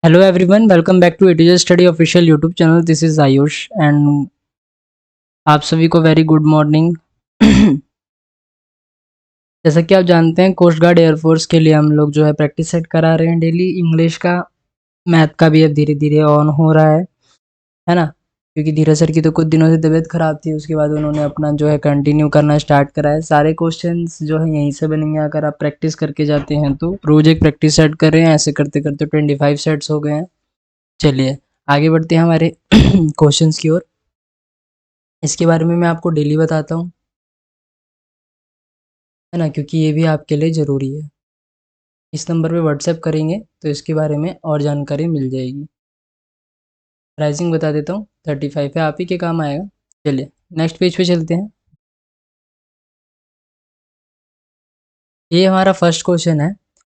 Hello everyone, welcome back to ATJ Study official YouTube channel. This is Ayush and आप सभी को very good morning. जैसा कि आप जानते हैं कोस्ट गार्ड एयरफोर्स के लिए हम लोग जो है प्रैक्टिस सेट करा रहे हैं डेली। इंग्लिश का, मैथ का भी अब धीरे धीरे ऑन हो रहा है ना। क्योंकि धीरज सर की तो कुछ दिनों से तबीयत खराब थी, उसके बाद उन्होंने अपना जो है कंटिन्यू करना स्टार्ट करा है। सारे क्वेश्चंस जो है यहीं से बनेंगे अगर आप प्रैक्टिस करके जाते हैं तो। रोज एक प्रैक्टिस सेट कर रहे हैं, ऐसे करते करते 25 सेट्स हो गए हैं। चलिए आगे बढ़ते हैं हमारे क्वेश्चंस की ओर। इसके बारे में मैं आपको डेली बताता हूँ, है ना, क्योंकि ये भी आपके लिए ज़रूरी है। इस नंबर पे व्हाट्सएप करेंगे तो इसके बारे में और जानकारी मिल जाएगी। प्राइसिंग बता देता हूँ, 35 है, आप ही के काम आएगा। चलिए नेक्स्ट पेज पे चलते हैं। ये हमारा फर्स्ट क्वेश्चन है।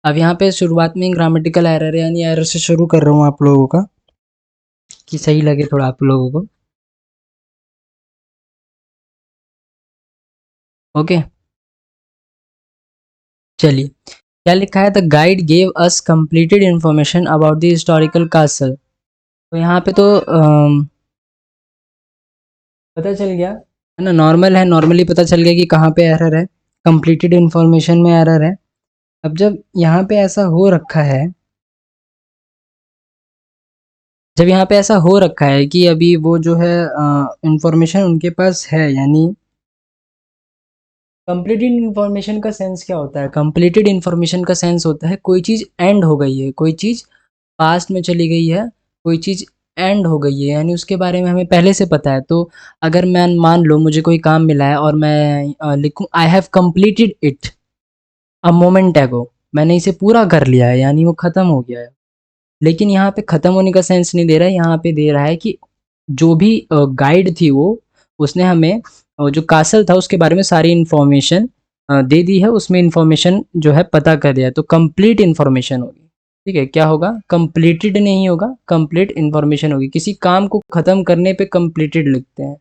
अब यहाँ पे शुरुआत में ग्रामेटिकल एरर है, यानी एरर से शुरू कर रहा हूँ आप लोगों का, कि सही लगे थोड़ा आप लोगों को। ओके, चलिए क्या लिखा है, the guide gave us completed information about the historical castle. तो यहाँ पे तो पता चल गया है ना, नॉर्मल है, नॉर्मली पता चल गया कि कहाँ पे एरर है। कंप्लीटेड इन्फॉर्मेशन में एरर है। अब जब यहाँ पे ऐसा हो रखा है, जब यहाँ पे ऐसा हो रखा है कि अभी वो जो है इंफॉर्मेशन उनके पास है, यानी कंप्लीटेड इन्फॉर्मेशन का सेंस क्या होता है? कंप्लीटेड इन्फॉर्मेशन का सेंस होता है कोई चीज़ एंड हो गई है, कोई चीज़ पास्ट में चली गई है, कोई चीज़ एंड हो गई है, यानी उसके बारे में हमें पहले से पता है। तो अगर मैं मान लो मुझे कोई काम मिला है और मैं लिखूँ I have completed it a moment एगो, मैंने इसे पूरा कर लिया है, यानी वो ख़त्म हो गया है। लेकिन यहाँ पे ख़त्म होने का सेंस नहीं दे रहा है, यहाँ पे दे रहा है कि जो भी गाइड थी वो, उसने हमें जो कासल था उसके बारे में सारी इन्फॉर्मेशन दे दी है, उसमें इन्फॉर्मेशन जो है पता कर दिया है, तो कंप्लीट इन्फॉर्मेशन होगी। ठीक है, क्या होगा? कंप्लीटेड नहीं होगा, कंप्लीट इन्फॉर्मेशन होगी। किसी काम को ख़त्म करने पे कंप्लीटेड लिखते हैं।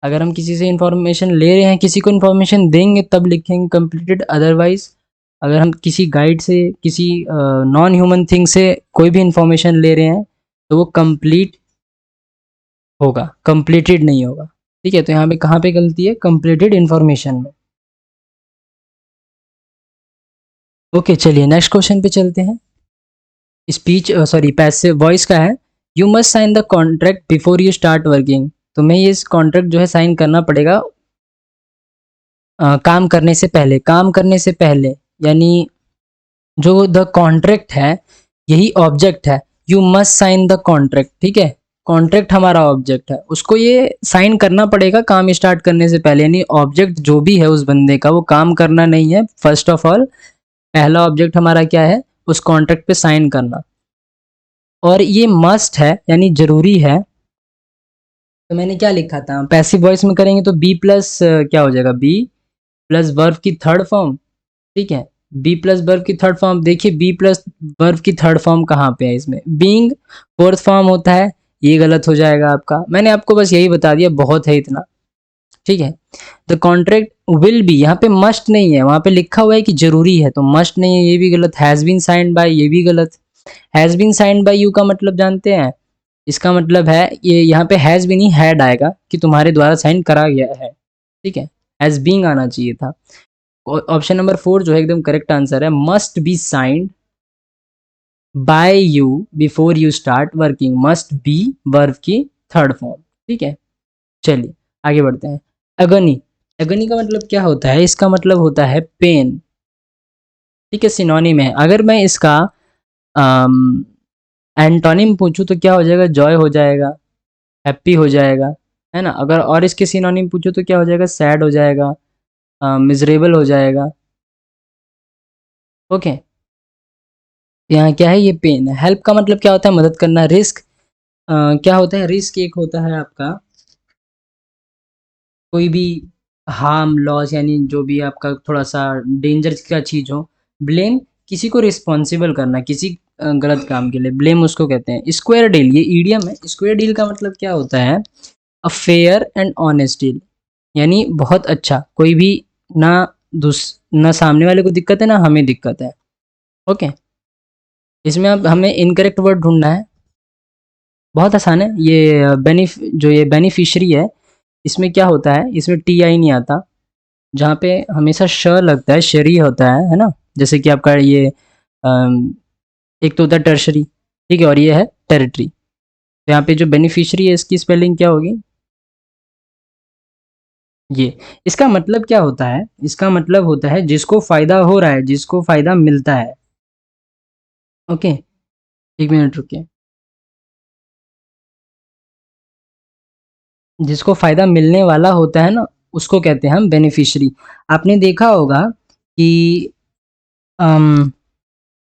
अगर हम किसी से इन्फॉर्मेशन ले रहे हैं, किसी को इन्फॉर्मेशन देंगे तब लिखेंगे कंप्लीटेड, अदरवाइज अगर हम किसी गाइड से, किसी नॉन ह्यूमन थिंग से कोई भी इन्फॉर्मेशन ले रहे हैं तो वो कंप्लीट होगा, कंप्लीटेड नहीं होगा। ठीक है, तो यहाँ पे कहाँ पे गलती है? कंप्लीटेड इन्फॉर्मेशन में। ओके, चलिए नेक्स्ट क्वेश्चन पे चलते हैं। स्पीच सॉरी पैसिव वॉइस का है, you must sign the contract before you start working. तुम्हें ये कॉन्ट्रैक्ट जो है साइन करना पड़ेगा काम करने से पहले। काम करने से पहले यानी जो द कॉन्ट्रैक्ट है यही ऑब्जेक्ट है। You must sign the contract, ठीक है, कॉन्ट्रैक्ट हमारा ऑब्जेक्ट है, उसको ये साइन करना पड़ेगा काम स्टार्ट करने से पहले। यानी ऑब्जेक्ट जो भी है उस बंदे का, वो काम करना नहीं है। फर्स्ट ऑफ ऑल पहला ऑब्जेक्ट हमारा क्या है? उस कॉन्ट्रैक्ट पे साइन करना। और ये मस्ट है यानी जरूरी है। तो मैंने क्या लिखा था, पैसिव वॉइस में करेंगे तो बी प्लस क्या हो जाएगा, बी प्लस वर्ब की थर्ड फॉर्म। ठीक है, बी प्लस वर्ब की थर्ड फॉर्म। देखिए बी प्लस वर्ब की थर्ड फॉर्म कहाँ पे है? इसमें बीइंग फोर्थ फॉर्म होता है, ये गलत हो जाएगा आपका। मैंने आपको बस यही बता दिया, बहुत है इतना। ठीक है, द कॉन्ट्रैक्ट विल बी, यहाँ पे मस्ट नहीं है, वहाँ पे लिखा हुआ है कि जरूरी है, तो मस्ट नहीं है, ये भी गलत। हैज बीन साइंड बाय, ये भी गलत। Has been signed by you का मतलब जानते हैं? इसका मतलब है ये यहाँ पे हैज भी नहीं, हैड आएगा, कि तुम्हारे द्वारा साइन करा गया है। ठीक है, हैज बीइंग आना चाहिए था। ऑप्शन नंबर 4 जो है एकदम करेक्ट आंसर है, must be signed by you before you start working. Must be verb की थर्ड फॉर्म। ठीक है, चलिए आगे बढ़ते हैं। अगनी, अगनी का मतलब क्या होता है? इसका मतलब होता है पेन। ठीक है, सिनोनिम है। अगर मैं इसका एंटोनिम पूछूं तो क्या हो जाएगा? जॉय हो जाएगा, हैप्पी हो जाएगा, है ना। अगर और इसके सिनोनिम पूछो तो क्या हो जाएगा? सैड हो जाएगा, मिजरेबल हो जाएगा। ओके, यहाँ क्या है? ये पेन है। हेल्प का मतलब क्या होता है? मदद करना। रिस्क क्या होता है? रिस्क एक होता है आपका कोई भी हार्म, लॉस, यानी जो भी आपका थोड़ा सा डेंजर का चीज़ हो। ब्लेम किसी को रिस्पॉन्सिबल करना किसी गलत काम के लिए, ब्लेम उसको कहते हैं। स्क्वायर डील, ये ईडियम है। स्क्वायर डील का मतलब क्या होता है? A fair and honest deal, यानी बहुत अच्छा, कोई भी ना ना सामने वाले को दिक्कत है ना हमें दिक्कत है। ओके, इसमें अब हमें इनकरेक्ट वर्ड ढूंढना है। बहुत आसान है ये। जो ये बेनिफिशियरी है, इसमें क्या होता है, इसमें टी आई नहीं आता, जहाँ पे हमेशा श लगता है, शरी होता है ना। जैसे कि आपका ये एक तो होता है टर्शरी, ठीक है, और ये है टेरिटरी। तो यहाँ पे जो बेनिफिशियरी है इसकी स्पेलिंग क्या होगी, ये। इसका मतलब क्या होता है, इसका मतलब होता है जिसको फायदा हो रहा है, जिसको फायदा मिलता है। ओके, एक मिनट रुकिए। जिसको फायदा मिलने वाला होता है ना, उसको कहते हैं हम बेनिफिशियरी। आपने देखा होगा कि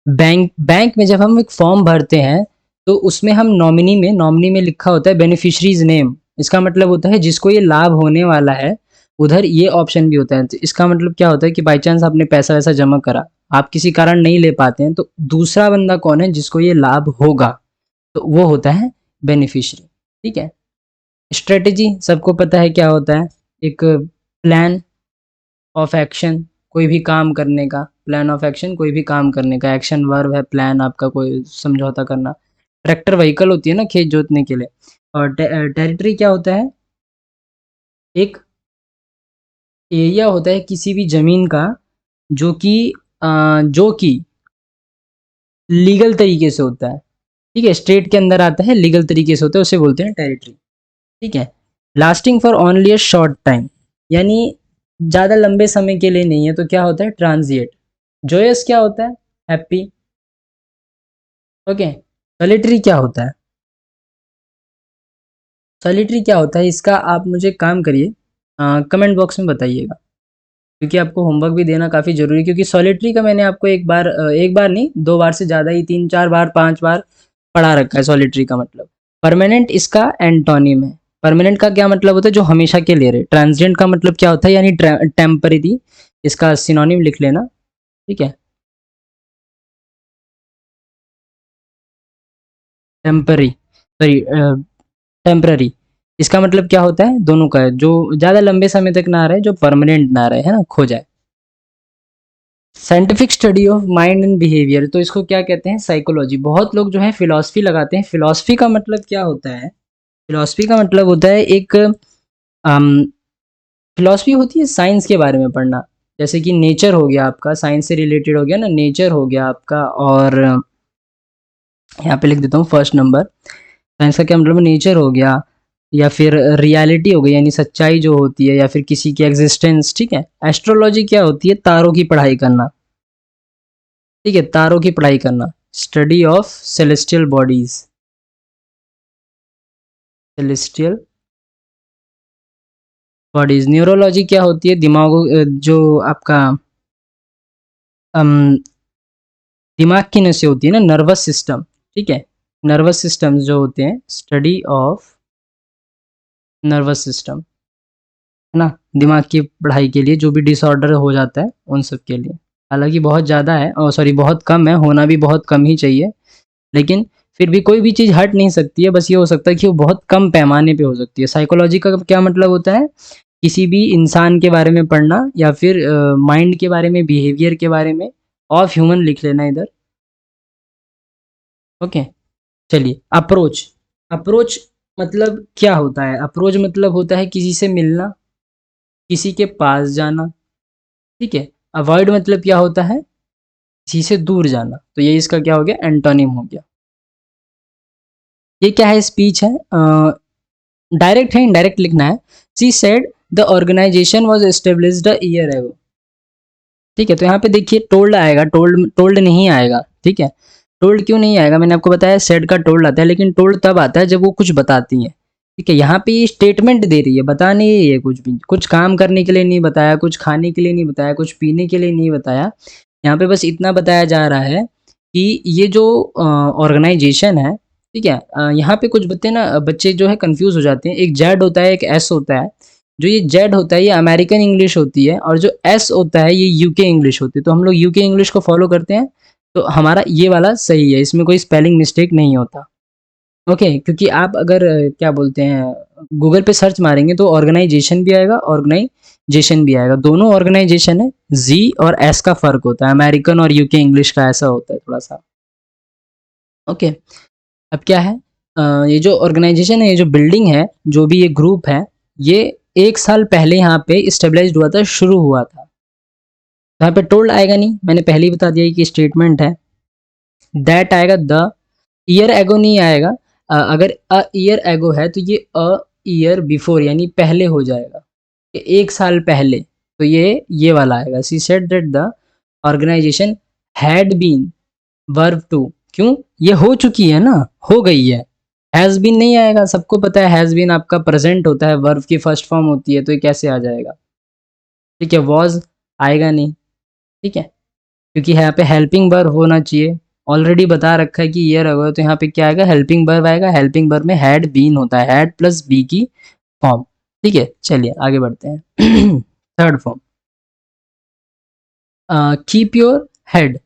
बैंक बैंक में जब हम एक फॉर्म भरते हैं, तो उसमें हम नॉमिनी में लिखा होता है बेनिफिशरीज नेम। इसका मतलब होता है जिसको ये लाभ होने वाला है, उधर ये ऑप्शन भी होता है। तो इसका मतलब क्या होता है कि बाई चांस आपने पैसा वैसा जमा करा, आप किसी कारण नहीं ले पाते हैं, तो दूसरा बंदा कौन है जिसको ये लाभ होगा, तो वो होता है बेनिफिशरी। ठीक है। स्ट्रेटेजी सबको पता है क्या होता है, एक प्लान ऑफ एक्शन, कोई भी काम करने का। प्लान ऑफ एक्शन, कोई भी काम करने का। एक्शन वर्ब है, प्लान आपका कोई समझौता करना। ट्रैक्टर व्हीकल होती है ना खेत जोतने के लिए। और टेरिटरी क्या होता है, एक एरिया होता है किसी भी जमीन का, जो कि जो कि लीगल तरीके से होता है। ठीक है, स्टेट के अंदर आता है, लीगल तरीके से होता है, उसे बोलते हैं टेरिटरी। ठीक है। Lasting for only a short time, यानी ज़्यादा लंबे समय के लिए नहीं है, तो क्या होता है ट्रांजिएट। जोयस क्या होता है, हैप्पी। ओके। सॉलिटरी क्या होता है, सॉलिटरी क्या होता है, इसका आप मुझे काम करिए, कमेंट बॉक्स में बताइएगा, क्योंकि आपको होमवर्क भी देना काफ़ी ज़रूरी है। क्योंकि सॉलिटरी का मैंने आपको एक बार नहीं, 2 बार से ज़्यादा ही, 3-4 बार, 5 बार पढ़ा रखा है सॉलिटरी का मतलब। परमानेंट इसका एंटोनिम है। परमानेंट का क्या मतलब होता है, जो हमेशा के लिए रहे। ट्रांजिएंट का मतलब क्या होता है, यानी टेम्पररी। इसका सिनोनिम लिख लेना। ठीक है, टेम्पररी, सॉरी, टेम्पररी। इसका मतलब क्या होता है, दोनों का है, जो ज़्यादा लंबे समय तक ना रहे, जो परमानेंट ना रहे, है ना, खो जाए। Scientific study of mind and behaviour, तो इसको क्या कहते हैं, साइकोलॉजी। बहुत लोग जो है फिलॉसफी लगाते हैं। फिलॉसफी का मतलब क्या होता है, फिलॉसफी का मतलब होता है एक फिलॉसफी होती है साइंस के बारे में पढ़ना। जैसे कि नेचर हो गया आपका, साइंस से रिलेटेड हो गया ना, नेचर हो गया आपका। और यहाँ पे लिख देता हूँ फर्स्ट नंबर। साइंस का क्या मतलब, नेचर हो गया, या फिर रियलिटी हो गई, यानी सच्चाई जो होती है, या फिर किसी की एग्जिस्टेंस। ठीक है। एस्ट्रोलॉजी क्या होती है, तारों की पढ़ाई करना। ठीक है, तारों की पढ़ाई करना, study of celestial bodies, celestial bodies. Neurology क्या होती है, दिमागों जो आपका अम, दिमाग की नसें होती है ना, नर्वस सिस्टम। ठीक है, नर्वस सिस्टम जो होते हैं, स्टडी ऑफ नर्वस सिस्टम, है ना, दिमाग की पढ़ाई के लिए, जो भी डिसऑर्डर हो जाता है उन सब के लिए। हालांकि बहुत ज़्यादा है, और सॉरी बहुत कम है, होना भी बहुत कम ही चाहिए, लेकिन फिर भी कोई भी चीज़ हट नहीं सकती है। बस ये हो सकता है कि वो बहुत कम पैमाने पे हो सकती है। साइकोलॉजी का क्या मतलब होता है, किसी भी इंसान के बारे में पढ़ना, या फिर माइंड के बारे में, बिहेवियर के बारे में। ऑफ ह्यूमन लिख लेना इधर। ओके। चलिए, अप्रोच। अप्रोच मतलब क्या होता है, अप्रोच मतलब होता है किसी से मिलना, किसी के पास जाना। ठीक है। अवॉइड मतलब क्या होता है, किसी से दूर जाना। तो ये इसका क्या हो गया, एंटोनिम हो गया। ये क्या है, स्पीच है, डायरेक्ट है, इनडायरेक्ट लिखना है। She said the organisation was established a year ago. ठीक है, तो यहाँ पे देखिए टोल्ड आएगा, टोल्ड टोल्ड नहीं आएगा। ठीक है, टोल्ड क्यों नहीं आएगा, मैंने आपको बताया सेड का टोल्ड आता है, लेकिन टोल्ड तब आता है जब वो कुछ बताती है। ठीक है, यहाँ पे ये स्टेटमेंट दे रही है, बता नहीं रही है कुछ भी। कुछ काम करने के लिए नहीं बताया, कुछ खाने के लिए नहीं बताया, कुछ पीने के लिए नहीं बताया। यहाँ पे बस इतना बताया जा रहा है कि ये जो ऑर्गेनाइजेशन है, ठीक है, यहाँ पे कुछ बच्चे जो है कंफ्यूज हो जाते हैं। एक जेड होता है, एक एस होता है। जो ये जेड होता है ये अमेरिकन इंग्लिश होती है, और जो एस होता है ये यूके इंग्लिश होती है। तो हम लोग यूके इंग्लिश को फॉलो करते हैं, तो हमारा ये वाला सही है, इसमें कोई स्पेलिंग मिस्टेक नहीं होता। ओके, क्योंकि आप अगर क्या बोलते हैं, गूगल पे सर्च मारेंगे तो ऑर्गेनाइजेशन भी आएगा, ऑर्गेनाइजेशन भी आएगा, दोनों ऑर्गेनाइजेशन है। जी और एस का फर्क होता है, अमेरिकन और यूके इंग्लिश का ऐसा होता है थोड़ा सा। ओके। अब क्या है, ये जो ऑर्गेनाइजेशन है, ये जो बिल्डिंग है, जो भी ये ग्रुप है, ये 1 साल पहले यहाँ पे स्टेबलाइज्ड हुआ था, शुरू हुआ था। यहाँ पे टोल्ड आएगा नहीं, मैंने पहले ही बता दिया कि स्टेटमेंट है। दैट आएगा, द ईयर एगो नहीं आएगा। अगर अ ईयर एगो है तो ये अ ईयर बिफोर यानी पहले हो जाएगा, कि 1 साल पहले। तो ये वाला आएगा। She said that the organisation had been, verb two, क्यों, ये हो चुकी है ना, हो गई है। हैज़ बीन नहीं आएगा, सबको पता है हैज़ बीन आपका प्रेजेंट होता है, वर्ब की फर्स्ट फॉर्म होती है, तो ये कैसे आ जाएगा। ठीक है, वॉज आएगा नहीं। ठीक है, क्योंकि यहाँ पे हेल्पिंग वर्ब होना चाहिए, ऑलरेडी बता रखा है कि ईयर अगो, तो यहाँ पे क्या आएगा, हेल्पिंग वर्ब आएगा। हेल्पिंग वर्ब में हैड बीन होता है, हैड प्लस बी की फॉर्म। ठीक है, चलिए आगे बढ़ते हैं। Third form, keep your head.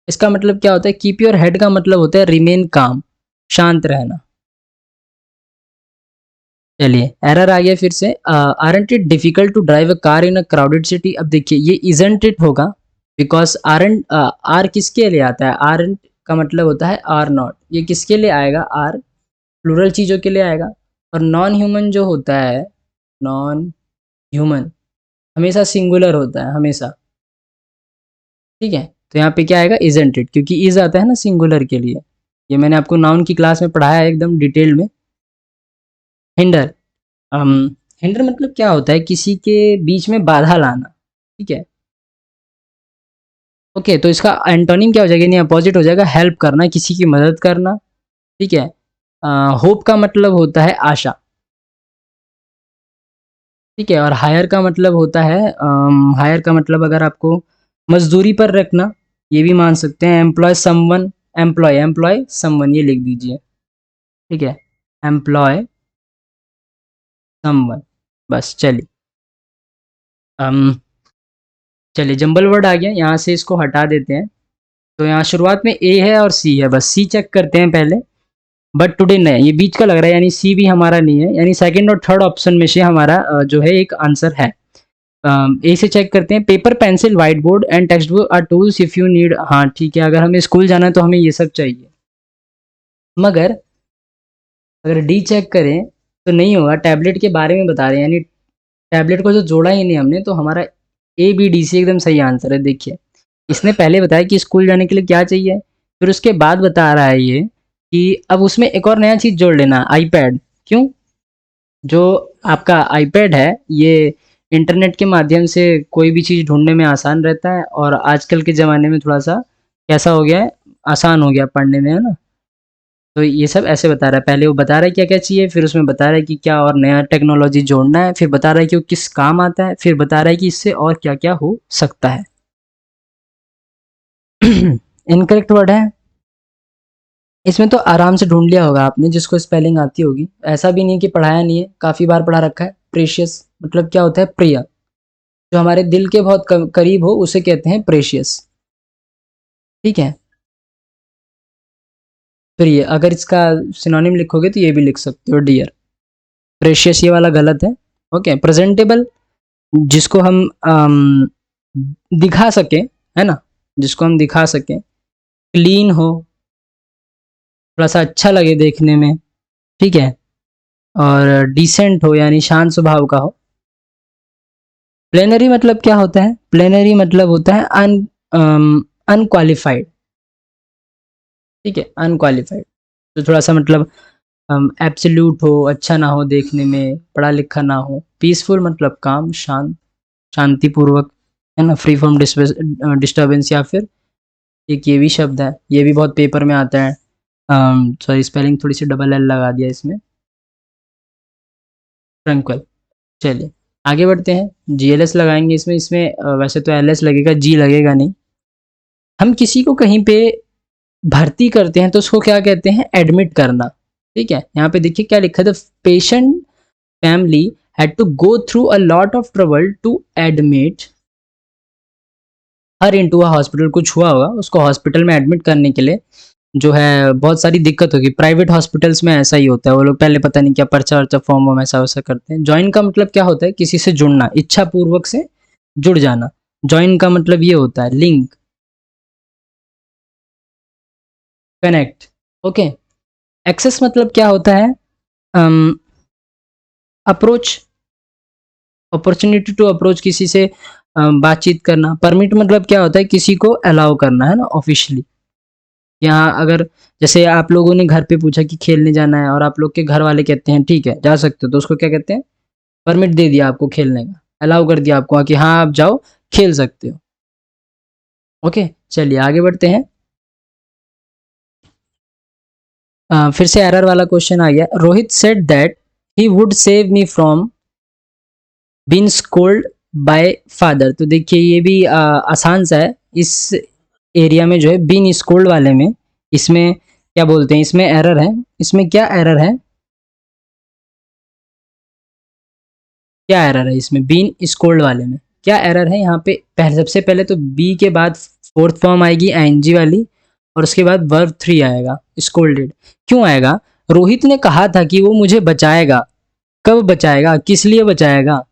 इसका मतलब क्या होता है, कीप योर हेड का मतलब होता है रिमेन काम, शांत रहना। चलिए, एरर आ गया फिर से। Aren't it difficult to drive a car in a crowded city. अब देखिए, ये इजंट इट होगा, बिकॉज आरंट, आर किसके लिए आता है, आरंट का मतलब होता है आर नॉट। ये किसके लिए आएगा, आर प्लूरल चीज़ों के लिए आएगा। और नॉन ह्यूमन जो होता है, नॉन ह्यूमन हमेशा सिंगुलर होता है, हमेशा। ठीक है, तो यहाँ पे क्या आएगा, इजंट इट, क्योंकि इज आता है ना सिंगुलर के लिए। ये मैंने आपको नाउन की क्लास में पढ़ाया है एकदम डिटेल में। हिंडर, um, हिंडर मतलब क्या होता है, किसी के बीच में बाधा लाना। ठीक है, ओके, तो इसका एंटोनिम क्या हो जाएगा, नहीं अपोजिट हो जाएगा, हेल्प करना, किसी की मदद करना। ठीक है, होप का मतलब होता है आशा। ठीक है, और हायर का मतलब होता है, हायर का मतलब अगर आपको मजदूरी पर रखना, ये भी मान सकते हैं। एम्प्लॉय समवन, एम्प्लॉय समवन, ये लिख दीजिए। ठीक है, एम्प्लॉय समवन, बस। चलिए, चलिए जंबल वर्ड आ गया, यहाँ से इसको हटा देते हैं। तो यहाँ शुरुआत में ए है और सी है, बस सी चेक करते हैं पहले। बट टुडे नहीं, ये बीच का लग रहा है, यानी सी भी हमारा नहीं है, यानी सेकंड और थर्ड ऑप्शन में से हमारा जो है एक आंसर है। ए से चेक करते हैं। Paper pencil whiteboard and textbook are tools if you need. हाँ ठीक है, अगर हमें स्कूल जाना है तो हमें ये सब चाहिए। मगर अगर डी चेक करें तो नहीं होगा, टैबलेट के बारे में बता रहे हैं, यानी टैबलेट को जो जोड़ा ही नहीं हमने, तो हमारा ए बी डी सी एकदम सही आंसर है। देखिए, इसने पहले बताया कि स्कूल जाने के लिए क्या चाहिए, फिर उसके बाद बता रहा है ये कि अब उसमें एक और नया चीज़ जोड़ लेना, आईपैड। क्यों, जो आपका आईपैड है, ये इंटरनेट के माध्यम से कोई भी चीज़ ढूंढने में आसान रहता है, और आजकल के ज़माने में थोड़ा सा कैसा हो गया है, आसान हो गया पढ़ने में, है ना। तो ये सब ऐसे बता रहा है, पहले वो बता रहा है क्या क्या चाहिए, फिर उसमें बता रहा है कि क्या और नया टेक्नोलॉजी जोड़ना है, फिर बता रहा है कि वो किस काम आता है, फिर बता रहा है कि इससे और क्या क्या हो सकता है। इनकरेक्ट वर्ड है, इसमें तो आराम से ढूंढ लिया होगा आपने, जिसको स्पेलिंग आती होगी। ऐसा भी नहीं कि पढ़ाया नहीं है, काफ़ी बार पढ़ा रखा है। प्रेशियस मतलब क्या होता है, प्रिय, जो हमारे दिल के बहुत करीब हो उसे कहते हैं प्रेशियस। ठीक है, प्रिय, अगर इसका सिनोनिम लिखोगे तो ये भी लिख सकते हो, डियर। प्रेशियस ये वाला गलत है। ओके, प्रेजेंटेबल, जिसको हम दिखा सकें, है ना, जिसको हम दिखा सकें। क्लीन हो, थोड़ा सा अच्छा लगे देखने में। ठीक है, और डिसेंट हो, यानी शांत स्वभाव का हो। प्लेनरी मतलब क्या होता है, प्लेनरी मतलब होता है अनक्वालिफाइड। ठीक है, अनक्वालिफाइड, तो थोड़ा सा मतलब एब्सोल्यूट हो, अच्छा ना हो देखने में, पढ़ा लिखा ना हो। पीसफुल मतलब काम, शांत, शांतिपूर्वक, है ना, फ्री फ्रॉम डिस्टर्बेंस। या फिर एक ये भी शब्द है, ये भी बहुत पेपर में आता है, सॉरी स्पेलिंग थोड़ी सी डबल एल लगा दिया इसमें, ट्रंक्वल। चलिए आगे बढ़ते हैं, जीएलएस लगाएंगे इसमें। इसमें वैसे तो एलएस लगेगा, जी लगेगा नहीं। हम किसी को कहीं पे भर्ती करते हैं तो उसको क्या कहते हैं, एडमिट करना। ठीक है, यहाँ पे देखिए क्या लिखा था, patient family had to go through a lot of trouble to admit her into a hospital। कुछ हुआ होगा, उसको हॉस्पिटल में एडमिट करने के लिए जो है बहुत सारी दिक्कत होगी। प्राइवेट हॉस्पिटल्स में ऐसा ही होता है, वो लोग पहले पता नहीं क्या पर्चा वर्चा फॉर्म वॉर्म ऐसा वैसा करते हैं। ज्वाइन का मतलब क्या होता है, किसी से जुड़ना, इच्छा पूर्वक से जुड़ जाना। ज्वाइन का मतलब ये होता है लिंक। कनेक्ट। ओके, एक्सेस मतलब क्या होता है? अप्रोच, अपॉर्चुनिटी टू अप्रोच, किसी से बातचीत करना। परमिट मतलब क्या होता है? किसी को अलाउ करना, है ना, ऑफिशियली। यहाँ अगर जैसे आप लोगों ने घर पे पूछा कि खेलने जाना है और आप लोग के घर वाले कहते हैं ठीक है जा सकते हो, तो उसको क्या कहते हैं? परमिट दे दिया आपको खेलने का, अलाउ कर दिया आपको कि हाँ आप जाओ खेल सकते हो। ओके, चलिए आगे बढ़ते हैं। फिर से एरर वाला क्वेश्चन आ गया। Rohit said that he would save me from been scolded by father. तो देखिए ये भी आसान सा है। इस एरिया में जो है बीन स्कोल्ड वाले में, इसमें क्या बोलते हैं? इसमें एरर है। इसमें क्या एरर है? क्या एरर है इसमें बीन स्कोल्ड वाले में? क्या एरर है यहाँ पे? पहले, सबसे पहले तो बी के बाद फोर्थ फॉर्म आएगी आईएनजी वाली, और उसके बाद वर्ब 3 आएगा स्कोल्डेड। क्यों आएगा? रोहित ने कहा था कि वो मुझे बचाएगा। कब बचाएगा? किस लिए बचाएगा?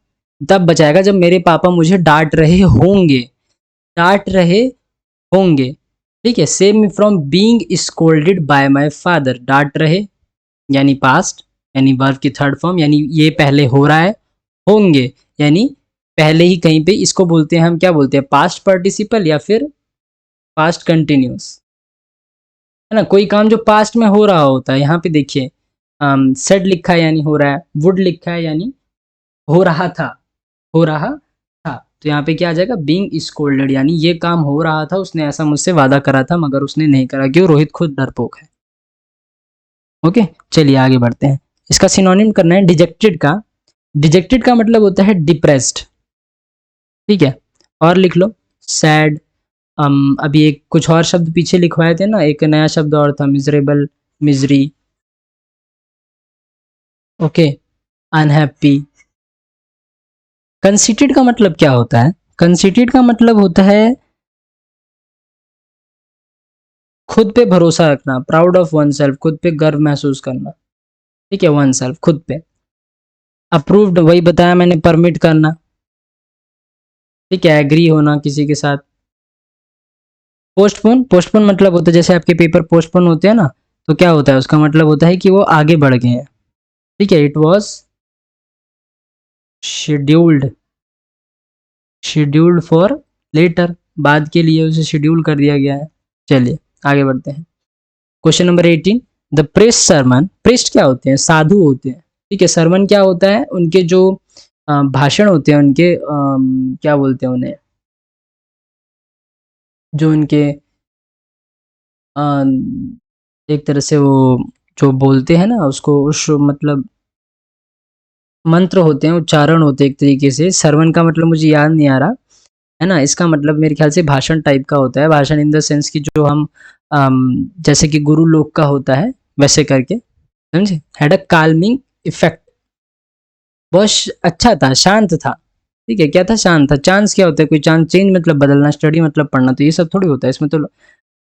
तब बचाएगा जब मेरे पापा मुझे डांट रहे होंगे। डांट रहे होंगे, ठीक है। Save me from being scolded by my father. डांट रहे यानी पास्ट, यानी वर्ब की थर्ड फॉर्म, यानी ये पहले हो रहा है। होंगे यानी पहले ही कहीं पे। इसको बोलते हैं हम, क्या बोलते हैं? पास्ट पार्टिसिपल या फिर पास्ट कंटिन्यूस, है ना। कोई काम जो पास्ट में हो रहा होता है। यहाँ पे देखिए सेड लिखा है यानी हो रहा है, वुड लिखा है यानी हो रहा था, हो रहा था। तो यहाँ पे क्या आ जाएगा? बीइंग स्कोल्डेड, यानी ये काम हो रहा था, उसने ऐसा मुझसे वादा करा था मगर उसने नहीं करा। क्यों? रोहित खुद डरपोक है। ओके, चलिए आगे बढ़ते हैं। इसका सिनोनिम करना है डिजेक्टेड का। डिजेक्टेड का मतलब होता है डिप्रेस्ड, ठीक है। और लिख लो सैड। अभी एक कुछ और शब्द पीछे लिखवाए थे ना, एक नया शब्द और था, miserable, misery. Okay, unhappy. Conceited का मतलब क्या होता है? कंसीटेड का मतलब होता है खुद पे भरोसा रखना, प्राउड ऑफ वन सेल्फ, खुद पे गर्व महसूस करना, ठीक है, वन सेल्फ, खुद पे। अप्रूव्ड, वही बताया मैंने, परमिट करना, ठीक है, एग्री होना किसी के साथ। पोस्टपोन, पोस्टपोन मतलब होता है जैसे आपके पेपर पोस्टपोन होते हैं ना, तो क्या होता है? उसका मतलब होता है कि वो आगे बढ़ गए हैं, ठीक है। It was scheduled, scheduled for later, बाद के लिए उसे शेड्यूल कर दिया गया है। चलिए आगे बढ़ते हैं। Question number 18। The priest sermon, priest क्या होते हैं? साधु होते हैं, ठीक है। सरमन क्या होता है? उनके जो भाषण होते हैं, उनके क्या बोलते हैं उन्हें, जो उनके अ, एक तरह से वो जो बोलते हैं ना उसको, उस मतलब मंत्र होते हैं, उच्चारण होते हैं एक तरीके से। सरवन का मतलब मुझे याद नहीं आ रहा, है ना। इसका मतलब मेरे ख्याल से भाषण टाइप का होता है। भाषण इन द सेंस की जो हम जैसे कि गुरु लोक का होता है वैसे करके, समझे। हैड अ काल्मिंग इफेक्ट, बहुत अच्छा था, शांत था, ठीक है। क्या था? शांत था। चांस क्या होता है? कोई चांस, चेंज मतलब बदलना, स्टडी मतलब पढ़ना। तो ये सब थोड़ी होता है इसमें। तो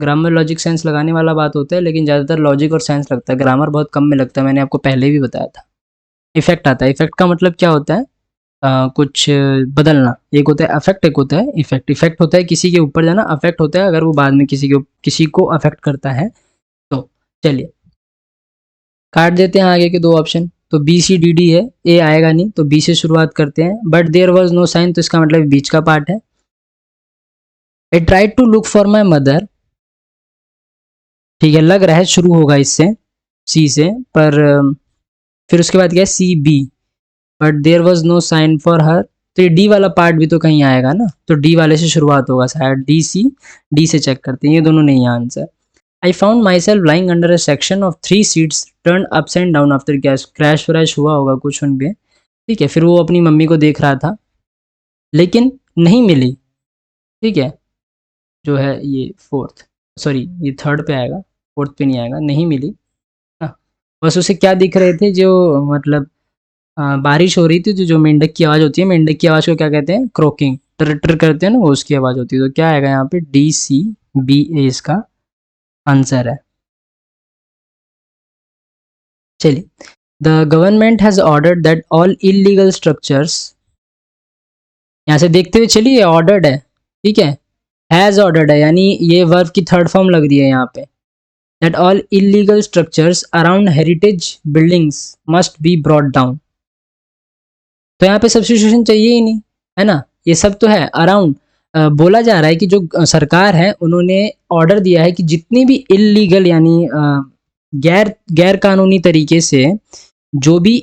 ग्रामर, लॉजिक, साइंस लगाने वाला बात होता है, लेकिन ज़्यादातर लॉजिक और साइंस लगता है, ग्रामर बहुत कम में लगता है। मैंने आपको पहले भी बताया था। इफेक्ट आता है। इफेक्ट का मतलब क्या होता है? कुछ बदलना। एक होता है अफेक्ट, एक होता है इफेक्ट। इफेक्ट होता है किसी के ऊपर जाना, अफेक्ट होता है अगर वो बाद में किसी को अफेक्ट करता है तो। चलिए काट देते हैं आगे के दो ऑप्शन। तो बी सी डी डी है, ए आएगा नहीं, तो बी से शुरुआत करते हैं। But there was no sign, तो इसका मतलब बीच का पार्ट है। I tried to look for my mother, ठीक है, लग रहा है शुरू होगा इससे, सी से, पर फिर उसके बाद क्या है? C B. But there was no sign for her, तो ये डी वाला पार्ट भी तो कहीं आएगा ना, तो डी वाले से शुरुआत होगा शायद। डी सी, डी से चेक करते हैं, ये दोनों नहीं है answer. I found myself lying under a section of 3 seats turn ups and down after gas, crash व्रैश हुआ होगा कुछ उन पे, ठीक है। फिर वो अपनी मम्मी को देख रहा था लेकिन नहीं मिली, ठीक है। जो है ये फोर्थ, सॉरी ये थर्ड पे आएगा, फोर्थ पे नहीं आएगा, नहीं मिली ना। बस उसे क्या दिख रहे थे? जो मतलब बारिश हो रही थी, तो जो मेंढक की आवाज़ होती है, मेंढक की आवाज़ को क्या कहते हैं? क्रोकिंग, टर टर करते हैं ना, वो उसकी आवाज़ होती है। तो क्या आएगा यहाँ पे? डी सी बी ए इसका आंसर है। चलिए, the government has ordered that all illegal structures, यहाँ से देखते हुए चलिए ऑर्डर्ड है, ठीक है। हैज़ ऑर्डर्ड है यानी ये वर्ब की थर्ड फॉर्म लग रही है यहाँ पे, that all illegal structures around heritage buildings must be brought down. तो यहाँ पे सब्स्टिट्यूशन चाहिए ही नहीं, है ना, ये सब तो है अराउंड। बोला जा रहा है कि जो सरकार है उन्होंने ऑर्डर दिया है कि जितनी भी इलीगल यानी गैर कानूनी तरीके से जो भी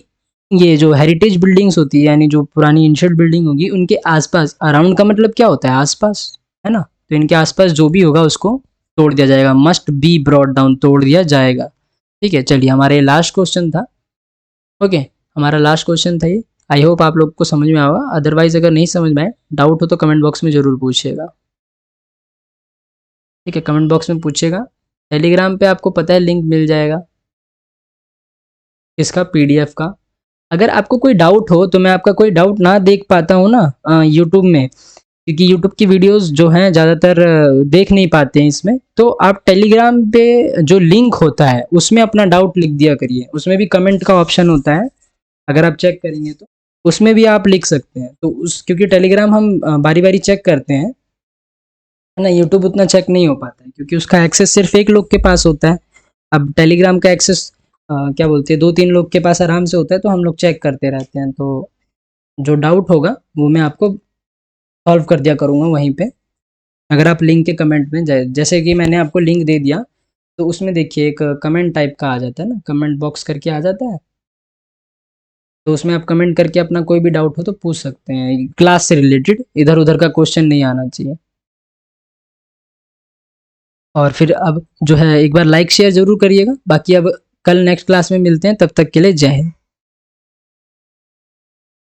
ये जो हेरिटेज बिल्डिंग्स होती है यानी जो पुरानी एंशिएंट बिल्डिंग होगी उनके आसपास, अराउंड का मतलब क्या होता है, आसपास, है ना, तो इनके आसपास जो भी होगा उसको तोड़ दिया जाएगा, मस्ट बी ब्रॉट डाउन, तोड़ दिया जाएगा। ठीक है, चलिए हमारा ये लास्ट क्वेश्चन था। ओके, हमारा लास्ट क्वेश्चन था ये। आई होप आप लोग को समझ में आएगा, अदरवाइज अगर नहीं समझ में आए डाउट हो तो कमेंट बॉक्स में ज़रूर पूछिएगा। ठीक है, कमेंट बॉक्स में पूछिएगा। टेलीग्राम पे आपको पता है लिंक मिल जाएगा इसका, पीडीएफ का। अगर आपको कोई डाउट हो तो मैं आपका कोई डाउट ना देख पाता हूँ ना यूट्यूब में, क्योंकि यूट्यूब की वीडियोस जो हैं ज़्यादातर देख नहीं पाते हैं इसमें, तो आप टेलीग्राम पे जो लिंक होता है उसमें अपना डाउट लिख दिया करिए, उसमें भी कमेंट का ऑप्शन होता है, अगर आप चेक करेंगे तो उसमें भी आप लिख सकते हैं। तो उस क्योंकि टेलीग्राम हम बारी बारी चेक करते हैं, है ना, यूट्यूब उतना चेक नहीं हो पाता है क्योंकि उसका एक्सेस सिर्फ एक लोग के पास होता है। अब टेलीग्राम का एक्सेस क्या बोलते हैं 2-3 लोग के पास आराम से होता है, तो हम लोग चेक करते रहते हैं। तो जो डाउट होगा वो मैं आपको सॉल्व कर दिया करूँगा वहीं पे, अगर आप लिंक के कमेंट में जैसे कि मैंने आपको लिंक दे दिया तो उसमें देखिए एक कमेंट टाइप का आ जाता है ना, कमेंट बॉक्स करके आ जाता है, तो उसमें आप कमेंट करके अपना कोई भी डाउट हो तो पूछ सकते हैं, क्लास से रिलेटेड, इधर उधर का क्वेश्चन नहीं आना चाहिए। और फिर अब जो है एक बार लाइक शेयर ज़रूर करिएगा, बाकी अब कल नेक्स्ट क्लास में मिलते हैं, तब तक के लिए जय हिंद।